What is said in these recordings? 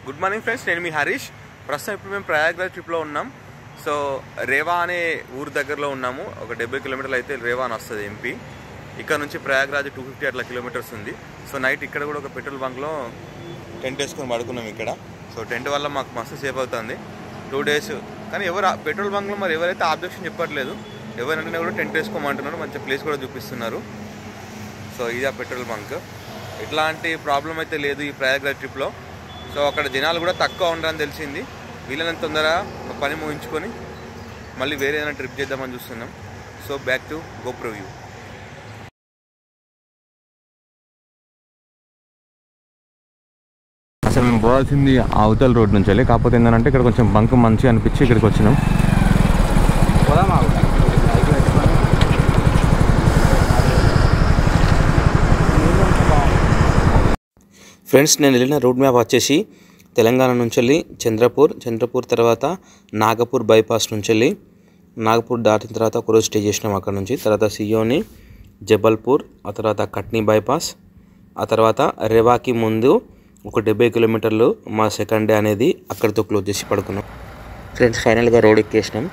Good morning friends, నేను మీ హరీష్. ప్రస్తుతం ఇప్పుడు మేము ప్రయాగ్రాజ్ ట్రిప్లో ఉన్నాం. సో రేవా అనే ఊరు దగ్గరలో ఉన్నాము. ఒక 70 కిలోమీటర్లు అయితే రేవా అని వస్తుంది ఎంపీ. ఇక్కడ నుంచి ప్రయాగ్రాజ్ 250 అట్లా కిలోమీటర్స్ ఉంది. సో నైట్ ఇక్కడ కూడా ఒక పెట్రోల్ బంక్లో టెంట్ వేసుకొని పడుకున్నాం ఇక్కడ. సో టెంట్ వల్ల మాకు మస్తు సేఫ్ అవుతుంది 2 days. కానీ ఎవరు పెట్రోల్ బంక్లో మరి ఎవరైతే ఆబ్జెక్షన్ చెప్పట్లేదు, ఎవరైనా కూడా టెంట్ వేసుకోమంటున్నారు. మంచి ప్లేస్ కూడా చూపిస్తున్నారు. సో ఇది ఆ పెట్రోల్ బంక్. ఎట్లాంటి ప్రాబ్లం అయితే లేదు ఈ ప్రయాగ్రాజ్ ట్రిప్లో. సో అక్కడ జనాలు కూడా తక్కువ ఉండరని తెలిసింది. వీళ్ళని తొందరగా పని ముగించుకొని మళ్ళీ వేరే ఏదైనా ట్రిప్ చేద్దామని చూస్తున్నాం. So back to GoPro view. అసలు మేము పోవాల్సింది అవతల రోడ్ నుంచి వెళ్ళి, కాకపోతే ఏంటంటే ఇక్కడ కొంచెం బంక్ మంచిగా అనిపించి ఇక్కడికి వచ్చినాం. ఫ్రెండ్స్, నేను వెళ్ళిన రోడ్ మ్యాప్ వచ్చేసి తెలంగాణ నుంచి వెళ్ళి చంద్రపూర్ తర్వాత నాగపూర్ బైపాస్ నుంచి వెళ్ళి నాగపూర్ దాటిన తర్వాత ఒకరోజు స్టే చేసినాం. అక్కడ నుంచి తర్వాత సియోని, జబల్పూర్, ఆ తర్వాత కట్నీ బైపాస్, ఆ తర్వాత రేవాకి ముందు ఒక 70 కిలోమీటర్లు మా సెకండ్ డే అనేది అక్కడితో క్లోజ్ చేసి పడుకున్నాం. ఫ్రెండ్స్, ఫైనల్గా రోడ్ ఎక్కేసినాం.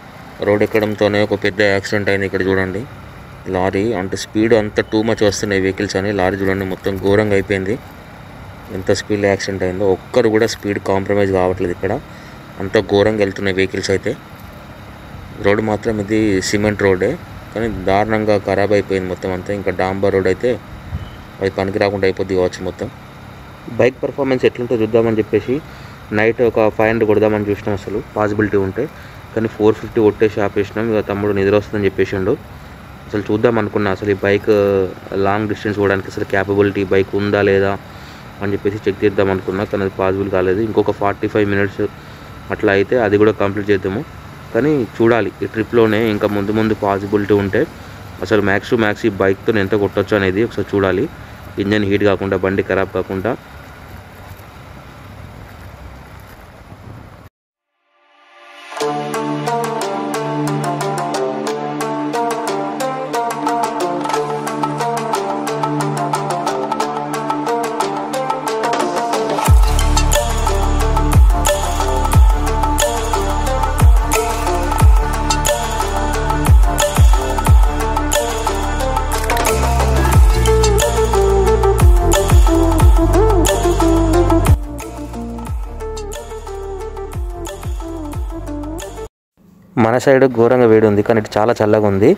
రోడ్ ఎక్కడంతోనే ఒక పెద్ద యాక్సిడెంట్ అయింది. ఇక్కడ చూడండి, లారీ అంటే స్పీడ్ అంత టూ మచ్ వస్తున్నాయి వెహికల్స్ అని. లారీ చూడండి మొత్తం ఘోరంగా అయిపోయింది. ఎంత స్పీడ్ యాక్సిడెంట్ అయిందో, ఒక్కరు కూడా స్పీడ్ కాంప్రమైజ్ కావట్లేదు. ఇక్కడ అంత ఘోరంగా వెళ్తున్నాయి వెహికల్స్ అయితే. రోడ్డు మాత్రం ఇది సిమెంట్ రోడ్డే, కానీ దారుణంగా ఖరాబ్ అయిపోయింది మొత్తం అంతా. ఇంకా డాంబర్ రోడ్ అయితే అది పనికి రాకుండా అయిపోద్ది కావచ్చు మొత్తం. బైక్ పర్ఫార్మెన్స్ ఎట్లుంటో చూద్దామని చెప్పేసి నైట్ ఒక 500 కొడదామని చూసినాం అసలు పాసిబిలిటీ ఉంటే. కానీ 450 కొట్టేసి ఆపేసినాం. ఇక తమ్ముడు నిద్ర వస్తుందని చెప్పేసిండు. అసలు చూద్దాం అనుకున్నా అసలు ఈ బైక్ లాంగ్ డిస్టెన్స్ పోవడానికి అసలు క్యాపబిలిటీ బైక్ ఉందా లేదా అని చెప్పేసి చెక్ చేద్దాం అనుకున్నా. కానీ అది పాసిబుల్ కాలేదు. ఇంకొక 45 minutes అట్లా అయితే అది కూడా కంప్లీట్ చేద్దాము. కానీ చూడాలి ఈ ట్రిప్లోనే ఇంకా ముందు పాసిబిలిటీ ఉంటే అసలు మ్యాక్స్ టు మ్యాక్స్ ఈ బైక్తో ఎంత కొట్టొచ్చు అనేది ఒకసారి చూడాలి. ఇంజన్ హీట్ కాకుండా, బండి ఖరాబ్ కాకుండా. మన సైడ్ ఘోరంగా వేడి ఉంది, కానీ ఇటు చాలా చల్లగా ఉంది.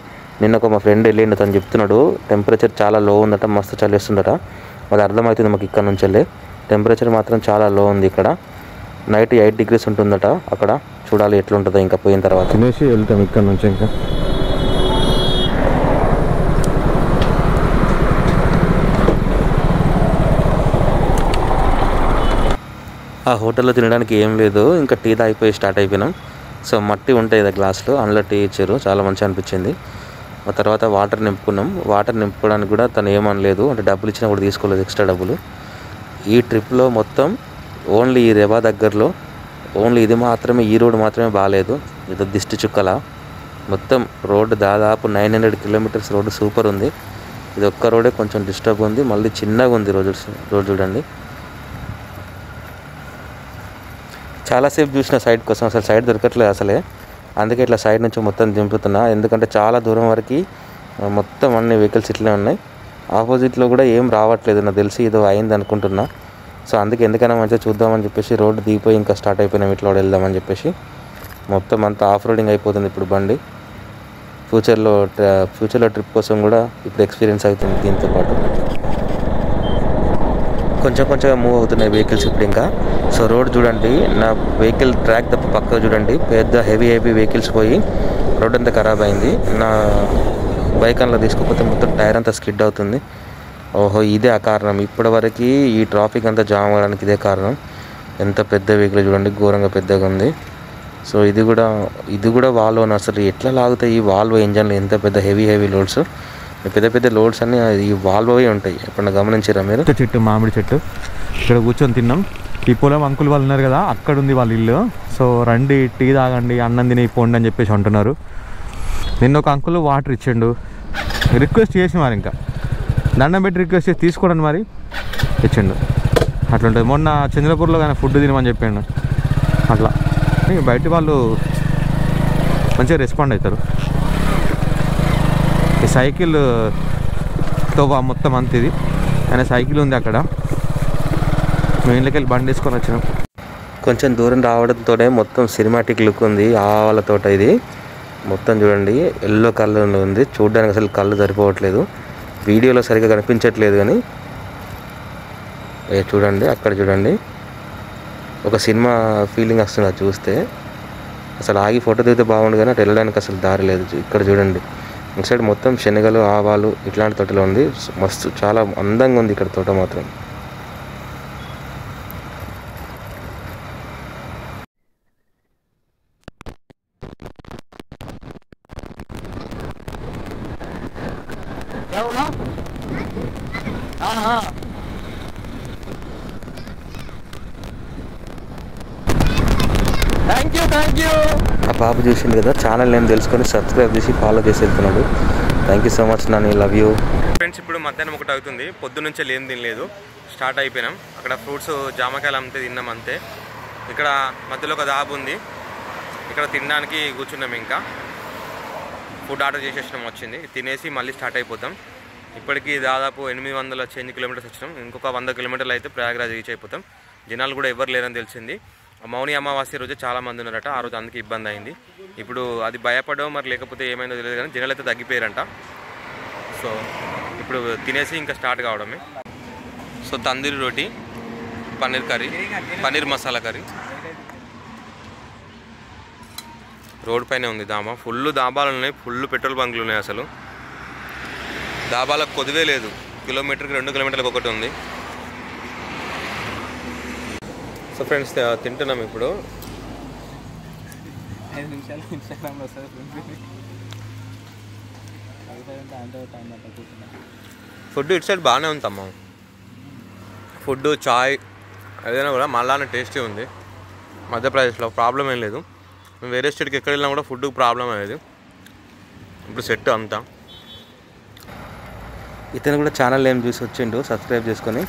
నిన్న ఒక మా ఫ్రెండ్ వెళ్ళిండు, తను చెప్తున్నాడు టెంపరేచర్ చాలా లో ఉందట, మస్తు చలిస్తుందట. అది అర్థమవుతుంది మాకు. ఇక్కడ నుంచి వెళ్ళి టెంపరేచర్ మాత్రం చాలా లో ఉంది. ఇక్కడ నైట్ 8 degrees ఉంటుందట అక్కడ. చూడాలి ఎట్లుంటుందో ఇంకా పోయిన తర్వాత. తినేసి వెళ్తాం ఇక్కడ నుంచి. ఇంకా ఆ హోటల్లో తినడానికి ఏం లేదు, ఇంకా టీ తాగిపోయి స్టార్ట్ అయిపోయినాం. సో మట్టి ఉంటాయి కదా గ్లాసులు, అందులో టీ ఇచ్చారు, చాలా మంచిగా అనిపించింది. ఆ తర్వాత వాటర్ నింపుకున్నాం. వాటర్ నింపుకోవడానికి కూడా తను ఏమనలేదు, అంటే డబ్బులు ఇచ్చినా కూడా తీసుకోలేదు, ఎక్స్ట్రా డబ్బులు. ఈ ట్రిప్లో మొత్తం ఓన్లీ ఈ రేవా దగ్గరలో ఓన్లీ ఇది మాత్రమే, ఈ రోడ్డు మాత్రమే బాగాలేదు. ఇది దిష్టి చుక్కల. మొత్తం రోడ్డు దాదాపు 900 kilometers రోడ్డు సూపర్ ఉంది. ఇది ఒక్క రోడే కొంచెం డిస్టర్బ్ ఉంది, మళ్ళీ చిన్నగా ఉంది రోడ్ చూడండి. చాలాసేపు చూసిన సైడ్ కోసం, అసలు సైడ్ దొరకట్లేదు అసలే. అందుకే ఇట్లా సైడ్ నుంచి మొత్తం దింపుతున్నా, ఎందుకంటే చాలా దూరం వరకు మొత్తం అన్ని వెహికల్స్ ఇట్లనే ఉన్నాయి. ఆపోజిట్లో కూడా ఏం రావట్లేదు, నాకు తెలిసి ఏదో అయింది అనుకుంటున్నా. సో అందుకే ఎందుకైనా మంచిగా చూద్దామని చెప్పేసి రోడ్డు దిగిపోయి ఇంకా స్టార్ట్ అయిపోయినాం. ఇట్లా కూడా వెళ్దామని చెప్పేసి మొత్తం అంతా ఆఫ్ రోడింగ్ అయిపోతుంది ఇప్పుడు బండి. ఫ్యూచర్లో ట్రిప్ కోసం కూడా ఇప్పుడు ఎక్స్పీరియన్స్ అవుతుంది. దీంతో పాటు కొంచెంగా మూవ్ అవుతున్నాయి వెహికల్స్ ఇప్పుడు ఇంకా. సో రోడ్ చూడండి, నా వెహికల్ ట్రాక్ తప్ప పక్కకు చూడండి పెద్ద హెవీ వెహికల్స్ పోయి రోడ్ అంతా ఖరాబ్ అయింది. నా బైక్ అందులో తీసుకోకపోతే మొత్తం టైర్ అంతా స్కిడ్ అవుతుంది. ఓహో, ఇదే ఆ కారణం. ఇప్పటివరకు ఈ ట్రాఫిక్ అంతా జామ్ అవ్వడానికి ఇదే కారణం. ఎంత పెద్ద వెహికల్ చూడండి, ఘోరంగా పెద్దగా ఉంది. సో ఇది కూడా వాల్వో. అసలు ఎట్లా లాగుతాయి ఈ వాల్వో ఇంజన్లు, ఎంత పెద్ద హెవీ లోడ్స్. పెద్ద లోడ్స్ అన్నీ ఈ వాల్వోవే ఉంటాయి. ఎప్పుడన్నా గమనించారా మీరు? చెట్టు, మామిడి చెట్టు, ఇక్కడ కూర్చొని తిన్నాం. ఈ పొలం అంకుల్ వాళ్ళు ఉన్నారు కదా, అక్కడ ఉంది వాళ్ళ ఇల్లు. సో రండి టీ తాగండి, అన్నం తిని పోండి అని చెప్పేసి అంటున్నారు. నిన్న ఒక అంకుల్ వాటర్ ఇచ్చిండు, రిక్వెస్ట్ చేసిన వారు ఇంకా దండం పెట్టి రిక్వెస్ట్ చేసి తీసుకోండి మరి ఇచ్చిండు. అట్లుంటుంది. మొన్న చంద్రపూర్లో కానీ ఫుడ్ తినమని చెప్పిండు అట్లా. బయట వాళ్ళు మంచిగా రెస్పాండ్ అవుతారు. ఈ సైకిల్ తోవా మొత్తం అంత ఇది ఆయన సైకిల్ ఉంది అక్కడ. మేము ఇంట్లోకి వెళ్ళి బండి తీసుకొని వచ్చినాం. కొంచెం దూరం రావడంతో మొత్తం సినిమాటిక్ లుక్ ఉంది. ఆవాలతో ఇది మొత్తం చూడండి ఎల్లో కలర్ ఉంది. చూడడానికి అసలు కళ్ళు సరిపోవట్లేదు, వీడియోలో సరిగ్గా కనిపించట్లేదు. కానీ చూడండి అక్కడ చూడండి ఒక సినిమా ఫీలింగ్ వస్తుంది అది చూస్తే. అసలు ఆగి ఫోటో దిగితే బాగుండు కానీ అటు వెళ్ళడానికి అసలు దారి లేదు. ఇక్కడ చూడండి ఇటు సైడ్ మొత్తం శనగలు ఆవాలు ఇట్లాంటి తోటలో ఉంది. మస్తు చాలా అందంగా ఉంది ఇక్కడ తోట మాత్రం. ఆ బాబు చూసింది కదా, ఛానల్ నేమ్ తెలుసుకొని సబ్స్క్రైబ్ చేసి ఫాలో చేసి వెళ్తున్నాడు. Thank you so much Nani, love you. Friends ఇప్పుడు మధ్యాహ్నం 1 అవుతుంది. పొద్దున్నుంచి ఏం తినలేదు, స్టార్ట్ అయిపోయినాం. అక్కడ ఫ్రూట్స్ జామకాయలు అంతే తిన్నాం అంతే. ఇక్కడ మధ్యలో ఒక దాబు ఉంది, ఇక్కడ తినడానికి కూర్చున్నాం. ఇంకా ఫుడ్ ఆర్డర్ చేసేసినాం, వచ్చింది తినేసి మళ్ళీ స్టార్ట్ అయిపోతాం. ఇప్పటికీ దాదాపు 800 కిలోమీటర్స్ వచ్చినాం. ఇంకొక 100 కిలోమీటర్లు అయితే ప్రయాగరాజ్ రీచ్ అయిపోతాం. జనాలు కూడా ఎవరు లేరని తెలిసింది. మౌని అమావాస్య రోజు చాలా మంది ఉన్నారట, ఆ రోజు అందుకే ఇబ్బంది అయింది. ఇప్పుడు అది భయపడో మరి లేకపోతే ఏమైందో తెలియదు కానీ జనాలు అయితే తగ్గిపోయారంట. సో ఇప్పుడు తినేసి ఇంకా స్టార్ట్ కావడమే. So tandoori roti, paneer curry, paneer masala curry. Road పైనే ఉంది ధాబా. ఫుల్ ధాబాలు ఉన్నాయి, ఫుల్ పెట్రోల్ బంకులు ఉన్నాయి. అసలు ధాబాలకు కొద్దివే లేదు. కిలోమీటర్కి 2 కిలోమీటర్లకు ఒకటి ఉంది. సో ఫ్రెండ్స్ తింటున్నాం ఇప్పుడు. 5 నిమిషాలు ఇన్స్టాగ్రామ్లో వస్తుంది. ఫుడ్ ఇటు సైడ్ బాగానే ఉందమ్మా. ఫుడ్ చాయ్ ఏదైనా కూడా మళ్ళానే టేస్టీ ఉంది. మధ్యప్రదేశ్లో ప్రాబ్లం ఏం లేదు. వేరే స్టేట్కి ఎక్కడ వెళ్ళినా కూడా ఫుడ్ ప్రాబ్లం అనేది. ఇప్పుడు సెట్ అంతా. ఇతను కూడా ఛానల్ ఏం చూసి వచ్చిండు సబ్స్క్రైబ్ చేసుకొని.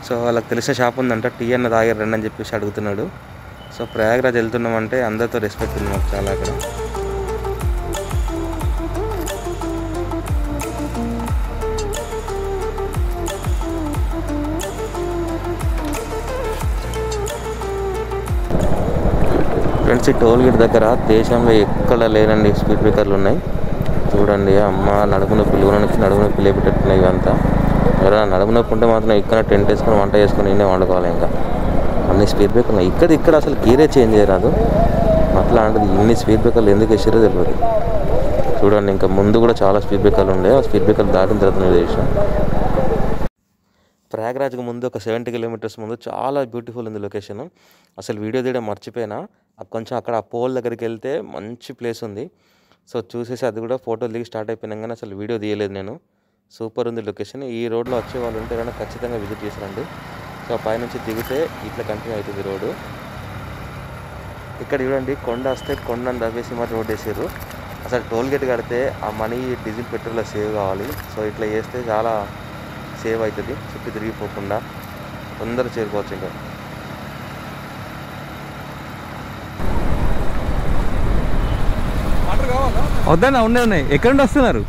సో వాళ్ళకి తెలిసిన షాప్ ఉందంట, టీ అన్న తాగారు రండి అని చెప్పేసి అడుగుతున్నాడు. సో ప్రయాగరాజ్ వెళ్తున్నామంటే అందరితో రెస్పెక్ట్ ఉంది మాకు చాలా. అక్కడ ఫ్రెండ్స్ ఈ టోల్ గేట్ దగ్గర దేశంలో ఎక్కడ లేనండి స్పీడ్ బ్రేకర్లు ఉన్నాయి. చూడండి అమ్మ నడుము నొప్పి లేపెట్టున్నాయి ఇవంతా. ఎవరైనా నడుము నొప్పి ఉంటే మాత్రం ఇక్కడ టెంట్ వేసుకొని వంట చేసుకొని ఇన్నే వండుకోవాలి. ఇంకా అన్ని స్పీడ్ బ్రేకర్లు ఉన్నాయి. ఇక్కడ అసలు గీరే చేంజ్ చేయరాదు. అట్లాంటిది ఇన్ని స్పీడ్ బ్రేకర్లు ఎందుకు వేసారో తెలియదు. చూడండి ఇంకా ముందు కూడా చాలా స్పీడ్ బ్రేకర్లు ఉండే, ఆ స్పీడ్ బ్రేకర్లు దాటిన తర్వాత నేను చేసాం. ప్రయాగరాజ్కి ముందు ఒక 70 కిలోమీటర్స్ ముందు చాలా బ్యూటిఫుల్ ఉంది లొకేషన్. అసలు వీడియో తీయడం మర్చిపోయినా. కొంచెం అక్కడ ఆ పోల్ దగ్గరికి వెళ్తే మంచి ప్లేస్ ఉంది. సో చూసేసి అది కూడా ఫోటోలు దిగి స్టార్ట్ అయిపోయినాం కానీ అసలు వీడియో తీయలేదు నేను. సూపర్ ఉంది లొకేషన్. ఈ రోడ్లో వచ్చే వాళ్ళు ఉంటే కనుక ఖచ్చితంగా విజిట్ చేసారండి. సో పైనుంచి దిగితే ఇట్లా కంటిన్యూ అవుతుంది రోడ్డు. ఇక్కడ చూడండి కొండ వస్తే కొండను దవ్వేసి మరి రోడ్ వేసారు. అసలు టోల్ గేట్ కడితే ఆ మనీ డీజిల్ పెట్రోల్లో సేవ్ కావాలి. సో ఇట్లా చేస్తే చాలా సేవ్ అవుతుంది, చుట్టూ తిరిగిపోకుండా తొందరగా చేరుకోవచ్చు. ఇంకా వద్దన్నా ఉన్నాయి. ఎక్కడ నుండి వస్తున్నారు?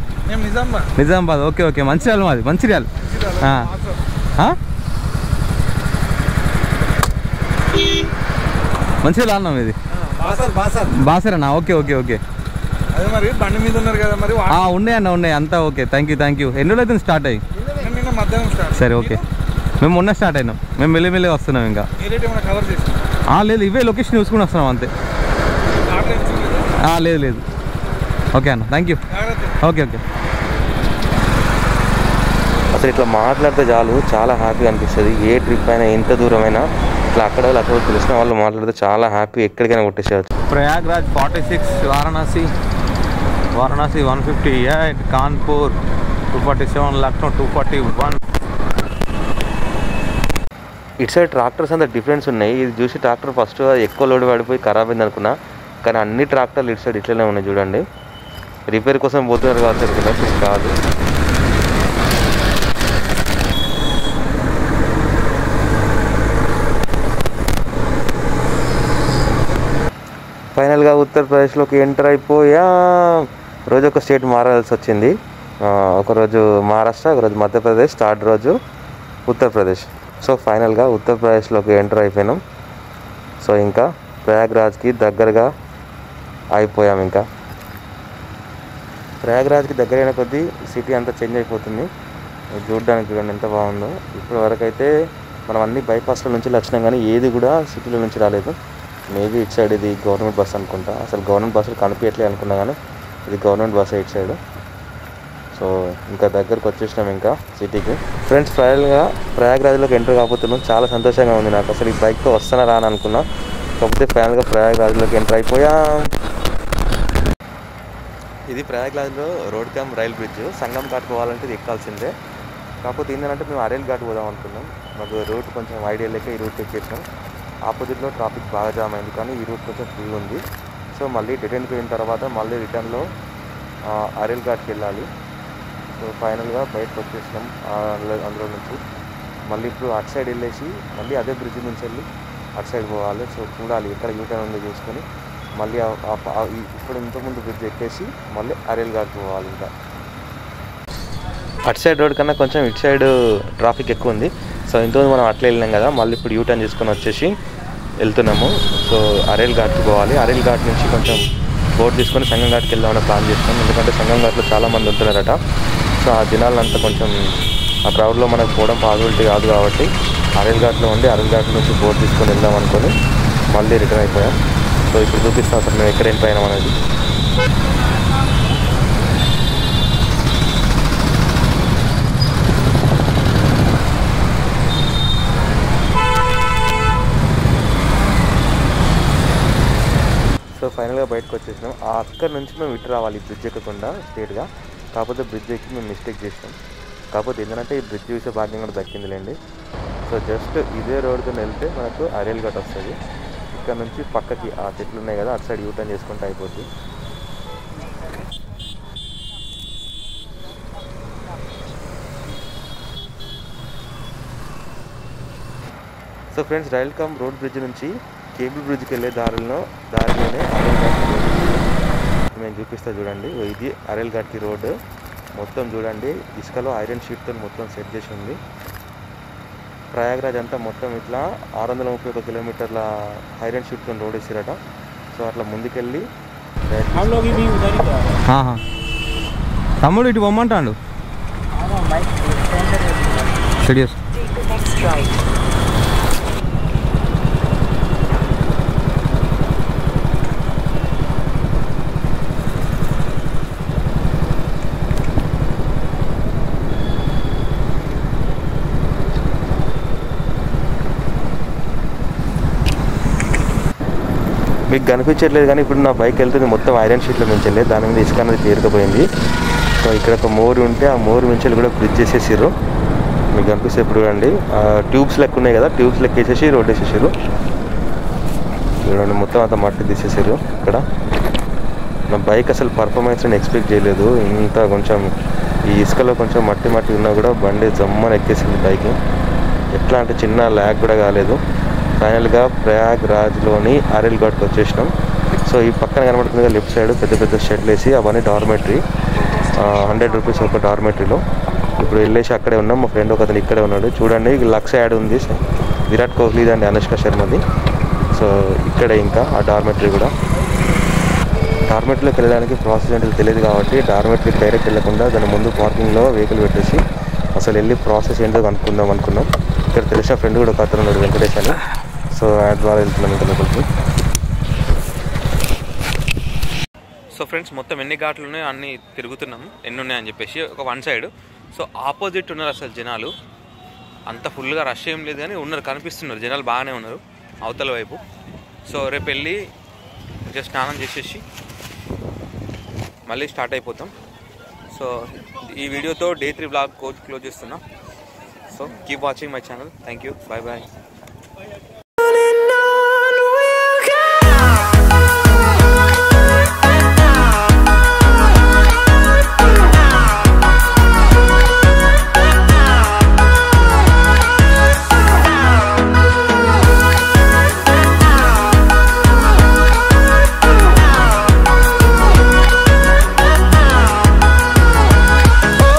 నిజామాబాద్. Okay okay. మంచిర్యాల. మాది మంచిర్యాల. మంచిర్యాల అన్నాం. ఇది బాసరేనా? Okay okay okay. బండి మీద ఉన్నారు కదా మరి. ఉన్నాయి అంతా. Okay thank you. ఎన్ని రోజులు అయితే స్టార్ట్ అయ్యి? సరే ఓకే. మేము మొన్న స్టార్ట్ అయినాం. మేము మెల్లి వస్తున్నాం. ఇంకా లేదు, ఇవే లొకేషన్ చూసుకుని వస్తున్నాం అంతే. లేదు. ఓకే అన్న, థ్యాంక్ యూ. ఓకే. అసలు ఇట్లా మాట్లాడితే చాలు చాలా హ్యాపీగా అనిపిస్తుంది. ఏ ట్రిప్ అయినా ఎంత దూరమైనా ఇట్లా అక్కడ తెలిసిన వాళ్ళు మాట్లాడితే చాలా హ్యాపీ, ఎక్కడికైనా కొట్టేసేయచ్చు. ప్రయాగ్రాజ్ 46, వారణాసి 158, కాన్పూర్ 247, లక్నో 241. ఇటు సైడ్ ట్రాక్టర్స్ అంతా డిఫరెన్స్ ఉన్నాయి. ఇది చూసి ట్రాక్టర్ ఫస్ట్ ఎక్కువ లోడ్ పడిపోయి ఖరాబ్ అయింది అనుకున్నా, కానీ అన్ని ట్రాక్టర్లు ఇటు సైడ్ ఇట్లనే ఉన్నాయి. చూడండి రిపేర్ కోసం పోతున్నారు కాబట్టి కాదు. ఫైనల్గా ఉత్తరప్రదేశ్లోకి ఎంటర్ అయిపోయా. రోజు ఒక స్టేట్ మారాల్సి వచ్చింది. ఒకరోజు మహారాష్ట్ర, ఒకరోజు మధ్యప్రదేశ్, థర్డ్ రోజు ఉత్తరప్రదేశ్. సో ఫైనల్గా ఉత్తరప్రదేశ్లోకి ఎంటర్ అయిపోయినాం. సో ఇంకా ప్రయాగ్రాజ్కి దగ్గరగా అయిపోయాం. ఇంకా ప్రయాగ్రాజ్కి దగ్గరైన కొద్దీ సిటీ అంతా చేంజ్ అయిపోతుంది. చూడడానికి చూడండి ఎంత బాగుందో. ఇప్పటి వరకు అయితే మనం అన్ని బైపాస్ల నుంచి వచ్చినాం కానీ ఏది కూడా సిటీలో నుంచి రాలేదు. మేబీ ఇటు సైడ్ ఇది గవర్నమెంట్ బస్ అనుకుంటా. అసలు గవర్నమెంట్ బస్సులు కనిపించట్లే అనుకున్నా కానీ ఇది గవర్నమెంట్ బస్ ఇటు సైడ్. సో ఇంకా దగ్గరకు వచ్చేసినాం ఇంకా సిటీకి. ఫ్రెండ్స్ ఫైనల్గా ప్రయాగ్రాజ్లోకి ఎంటర్ కాబోతున్నాం. చాలా సంతోషంగా ఉంది నాకు. అసలు ఈ బైక్తో వస్తానా రా అని అనుకున్నా. కాకపోతే ఫైనల్గా ప్రయాగ్రాజ్లోకి ఎంటర్ అయిపోయా. ఇది ప్రయాగ్రాజ్లో రోడ్ కమ్ రైల్ బ్రిడ్జ్. సంగం ఘాట్ పోవాలంటే ఇది ఎక్కాల్సిందే. కాకపోతే ఏంటంటే మేము అరేల్ ఘాట్ పోదాం అనుకున్నాం. మాకు రూట్ కొంచెం ఐడియా లేక ఈ రూట్ ఎక్కేసాం. ఆపోజిట్లో ట్రాఫిక్ బాగా జామ్ అయింది కానీ ఈ రూట్ కొంచెం ఫ్రీ ఉంది. సో మళ్ళీ రిటర్న్కి పోయిన తర్వాత మళ్ళీ రిటర్న్లో అరేల్ ఘాట్కి వెళ్ళాలి. సో ఫైనల్గా బయటకు వచ్చేసినాం అందులో నుంచి. మళ్ళీ ఇప్పుడు అటు సైడ్ వెళ్ళేసి మళ్ళీ అదే బ్రిడ్జ్ నుంచి వెళ్ళి అటు సైడ్ పోవాలి. సో చూడాలి ఎక్కడ యూటర్న్ ఉందో చూసుకొని మళ్ళీ ఇప్పుడు ఇంతకుముందు బ్రిడ్జ్ ఎక్కేసి మళ్ళీ అరేల్ ఘాట్కి పోవాలి. ఇంకా అటు సైడ్ రోడ్ కన్నా కొంచెం ఇటు సైడ్ ట్రాఫిక్ ఎక్కువ ఉంది. సో ఇంతకుముందు మనం అట్లా వెళ్ళినాం కదా, మళ్ళీ ఇప్పుడు యూటర్న్ చేసుకొని వచ్చేసి వెళ్తున్నాము. సో అరేల్ ఘాట్కి పోవాలి. అరేల్ ఘాట్ నుంచి కొంచెం బోట్ తీసుకొని సంగం ఘాట్కి వెళ్దామని ప్లాన్ చేస్తాం. ఎందుకంటే సంగం ఘాట్లో చాలామంది ఉంటున్నారట. సో ఆ దినాలంతా కొంచెం ఆ క్రౌడ్లో మనకు పోవడం పాసిబిలిటీ కాదు కాబట్టి అరేల్ ఘాట్లో ఉండి అరేల్ ఘాట్ నుంచి బోట్ తీసుకొని వెళ్దాం అనుకొని మళ్ళీ రిటర్న్ అయిపోయాం. సో ఇప్పుడు చూపిస్తాం అసలు మేము ఎక్కడ ఎంటర్ అనేది. సో ఫైనల్గా బయటకు వచ్చేసినాం. అక్కడి నుంచి మేము ఇటు రావాలి బ్రిడ్జ్ ఎక్కకుండా స్ట్రేట్గా. కాకపోతే బ్రిడ్జ్ ఎక్కి మేము మిస్టేక్ చేసినాం. కాకపోతే ఏంటంటే ఈ బ్రిడ్జ్ చూసే భాగ్యం కూడా దక్కిందిలేండి. సో జస్ట్ ఇదే రోడ్తో వెళ్తే మనకు అరేల్ ఘాట్ వస్తుంది. ఇక్కడ నుంచి పక్కకి ఆ చెట్లు ఉన్నాయి కదా అటు సైడ్ యూటర్న్ చేసుకుంటే అయిపోద్ది. So friends rail cum road bridge నుంచి కేబుల్ బ్రిడ్జ్కి వెళ్ళే దారిలోనే అరేల్ ఘాట్ మేము చూపిస్తా చూడండి. ఇది అరేల్ ఘాట్కి రోడ్డు మొత్తం చూడండి. ఇసుకలో ఐరన్ షీట్తో మొత్తం సెట్ చేసి ఉంది. ప్రయాగ్రాజ్ అంతా మొత్తం ఇట్లా 631 కిలోమీటర్ల ఐరన్ షీట్తో రోడ్ వేసిరట. సో అట్లా ముందుకెళ్ళి తమ్ముడు ఇటు పొమ్మంటాడు. మీకు కనిపించట్లేదు కానీ ఇప్పుడు నా బైక్ వెళ్తుంది మొత్తం ఐరన్ షీట్లో మించలే. దాని మీద ఇసుక అనేది పేరుకుపోయింది. సో ఇక్కడ ఒక మోరు ఉంటే ఆ మోరు మించలు కూడా బ్రిడ్జ్ చేసేసారు. మీకు కనిపిస్తే ఇప్పుడు చూడండి ట్యూబ్స్ లెక్క ఉన్నాయి కదా, ట్యూబ్స్ లెక్క వేసేసి రోడ్ వేసేసారు. చూడండి మొత్తం అంతా మట్టి తీసేసారు. ఇక్కడ నా బైక్ అసలు పర్ఫార్మెన్స్ నేను ఎక్స్పెక్ట్ చేయలేదు. ఇంత కొంచెం ఈ ఇసుకలో కొంచెం మట్టి ఉన్నా కూడా బండి జమ్మని ఎక్కేసింది బైక్. ఎట్లా అంటే చిన్న ల్యాగ్ కూడా కాలేదు. ఫైనల్గా ప్రయాగ్రాజ్లోని అరేల్ ఘాట్కి వచ్చేసినాం. సో ఈ పక్కన కనబడుతుంది లెఫ్ట్ సైడ్ పెద్ద పెద్ద షెడ్లు వేసి అవన్నీ డార్మెటరీ. 100 రూపీస్ ఒక డార్మెటరీలో. ఇప్పుడు వెళ్ళేసి అక్కడే ఉన్నాం. మా ఫ్రెండ్ ఒక అతను ఇక్కడే ఉన్నాడు. చూడండి లక్స్ యాడ్ ఉంది విరాట్ కోహ్లీ అండి అనుష్క శర్మది. సో ఇక్కడే ఇంకా ఆ డార్మెటరీ కూడా. డార్మెటరీలోకి వెళ్ళడానికి ప్రాసెస్ ఏంటో తెలియదు కాబట్టి డార్మెటరీకి డైరెక్ట్ వెళ్ళకుండా దాని ముందు పార్కింగ్లో వెహికల్ పెట్టేసి అసలు వెళ్ళి ప్రాసెస్ ఏంటో కనుక్కుందాం అనుకున్నాం. ఇక్కడ తెలిసిన ఫ్రెండ్ కూడా ఒక అతను ఉన్నాడు వెంకటేష్ అని. సో ఆయన ద్వారా వెళ్తున్నాం ఇంకా లోపలికి. సో ఫ్రెండ్స్ మొత్తం ఎన్ని ఘాట్లు ఉన్నాయో అన్నీ తిరుగుతున్నాం ఎన్ని ఉన్నాయని చెప్పేసి ఒక వన్ సైడ్. సో ఆపోజిట్ ఉన్నారు అసలు జనాలు. అంత ఫుల్గా రష్ ఏం లేదు కానీ ఉన్నారు, కనిపిస్తున్నారు జనాలు బాగానే ఉన్నారు అవతల వైపు. సో రేపు వెళ్ళి కొంచెం స్నానం చేసేసి మళ్ళీ స్టార్ట్ అయిపోతాం. సో ఈ వీడియోతో Day 3 బ్లాగ్ క్లోజ్ చేస్తున్నా. So keep watching my channel. Thank you. Bye bye.